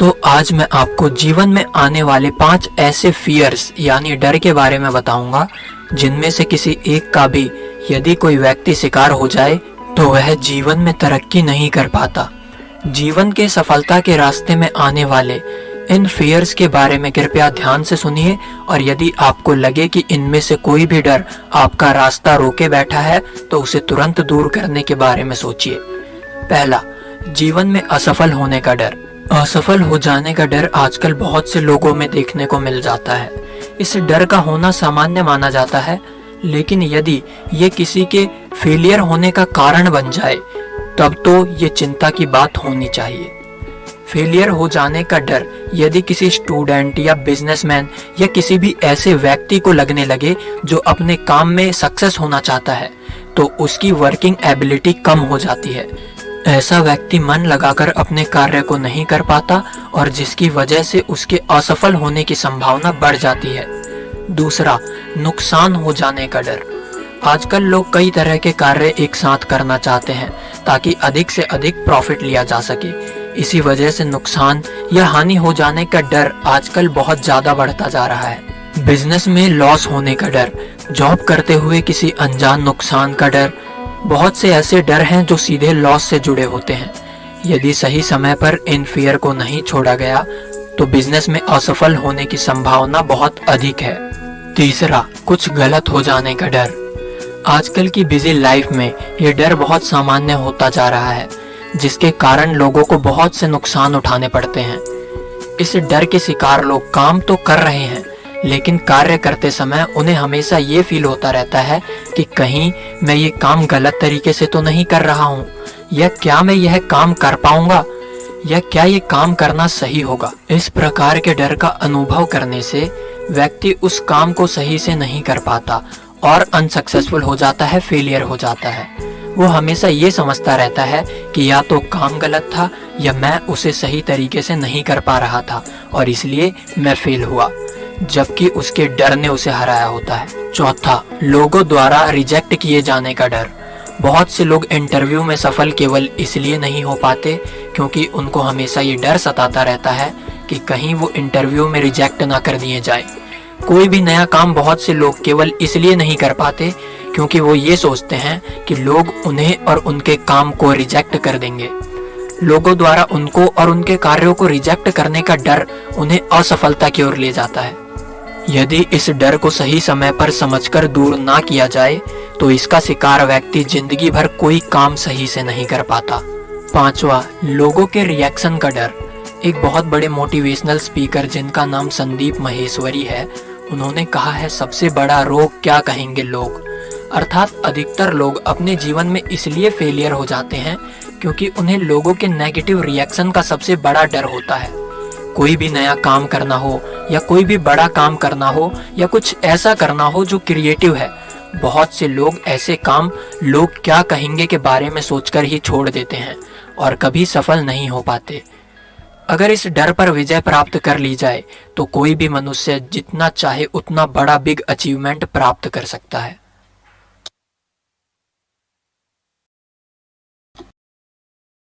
दोस्तों, आज मैं आपको जीवन में आने वाले 5 ऐसे फियर्स यानी डर के बारे में बताऊंगा जिनमें से किसी एक का भी यदि कोई व्यक्ति शिकार हो जाए तो वह जीवन में तरक्की नहीं कर पाता। जीवन के सफलता के रास्ते में आने वाले इन फियर्स के बारे में कृपया ध्यान से सुनिए और यदि आपको लगे कि इनमें से कोई भी डर आपका रास्ता रोके बैठा है तो उसे तुरंत दूर करने के बारे में सोचिए। पहला, जीवन में असफल होने का डर। असफल हो जाने का डर आजकल बहुत से लोगों में देखने को मिल जाता है। इस डर का होना सामान्य माना जाता है, लेकिन यदि ये किसी के फेलियर होने का कारण बन जाए तब तो ये चिंता की बात होनी चाहिए। फेलियर हो जाने का डर यदि किसी स्टूडेंट या बिजनेसमैन या किसी भी ऐसे व्यक्ति को लगने लगे जो अपने काम में सक्सेस होना चाहता है तो उसकी वर्किंग एबिलिटी कम हो जाती है। ऐसा व्यक्ति मन लगाकर अपने कार्य को नहीं कर पाता और जिसकी वजह से उसके असफल होने की संभावना बढ़ जाती है। दूसरा, नुकसान हो जाने का डर। आजकल लोग कई तरह के कार्य एक साथ करना चाहते हैं ताकि अधिक से अधिक प्रॉफिट लिया जा सके। इसी वजह से नुकसान या हानि हो जाने का डर आजकल बहुत ज्यादा बढ़ता जा रहा है। बिजनेस में लॉस होने का डर, जॉब करते हुए किसी अनजान नुकसान का डर, बहुत से ऐसे डर हैं जो सीधे लॉस से जुड़े होते हैं। यदि सही समय पर इन फियर को नहीं छोड़ा गया तो बिजनेस में असफल होने की संभावना बहुत अधिक है। तीसरा, कुछ गलत हो जाने का डर। आजकल की बिजी लाइफ में ये डर बहुत सामान्य होता जा रहा है, जिसके कारण लोगों को बहुत से नुकसान उठाने पड़ते हैं। इस डर के शिकार लोग काम तो कर रहे हैं, लेकिन कार्य करते समय उन्हें हमेशा ये फील होता रहता है कि कहीं मैं ये काम गलत तरीके से तो नहीं कर रहा हूँ, या क्या मैं यह काम कर पाऊंगा, या क्या ये काम करना सही होगा। इस प्रकार के डर का अनुभव करने से व्यक्ति उस काम को सही से नहीं कर पाता और अनसक्सेसफुल हो जाता है, फेलियर हो जाता है। वो हमेशा ये समझता रहता है कि या तो काम गलत था या मैं उसे सही तरीके से नहीं कर पा रहा था और इसलिए मैं फेल हुआ, जबकि उसके डर ने उसे हराया होता है। चौथा, लोगों द्वारा रिजेक्ट किए जाने का डर। बहुत से लोग इंटरव्यू में सफल केवल इसलिए नहीं हो पाते क्योंकि उनको हमेशा ये डर सताता रहता है कि कहीं वो इंटरव्यू में रिजेक्ट ना कर दिए जाए। कोई भी नया काम बहुत से लोग केवल इसलिए नहीं कर पाते क्योंकि वो ये सोचते हैं कि लोग उन्हें और उनके काम को रिजेक्ट कर देंगे। लोगों द्वारा उनको और उनके कार्यों को रिजेक्ट करने का डर उन्हें असफलता की ओर ले जाता है। यदि इस डर को सही समय पर समझकर दूर ना किया जाए तो इसका शिकार व्यक्ति जिंदगी भर कोई काम सही से नहीं कर पाता। पांचवा, लोगों के रिएक्शन का डर। एक बहुत बड़े मोटिवेशनल स्पीकर जिनका नाम संदीप माहेश्वरी है, उन्होंने कहा है, सबसे बड़ा रोग क्या कहेंगे लोग। अर्थात अधिकतर लोग अपने जीवन में इसलिए फेलियर हो जाते हैं क्योंकि उन्हें लोगों के नेगेटिव रिएक्शन का सबसे बड़ा डर होता है। कोई भी नया काम करना हो या कोई भी बड़ा काम करना हो या कुछ ऐसा करना हो जो क्रिएटिव है, बहुत से लोग ऐसे काम लोग क्या कहेंगे के बारे में सोचकर ही छोड़ देते हैं और कभी सफल नहीं हो पाते। अगर इस डर पर विजय प्राप्त कर ली जाए तो कोई भी मनुष्य जितना चाहे उतना बड़ा बिग अचीवमेंट प्राप्त कर सकता है।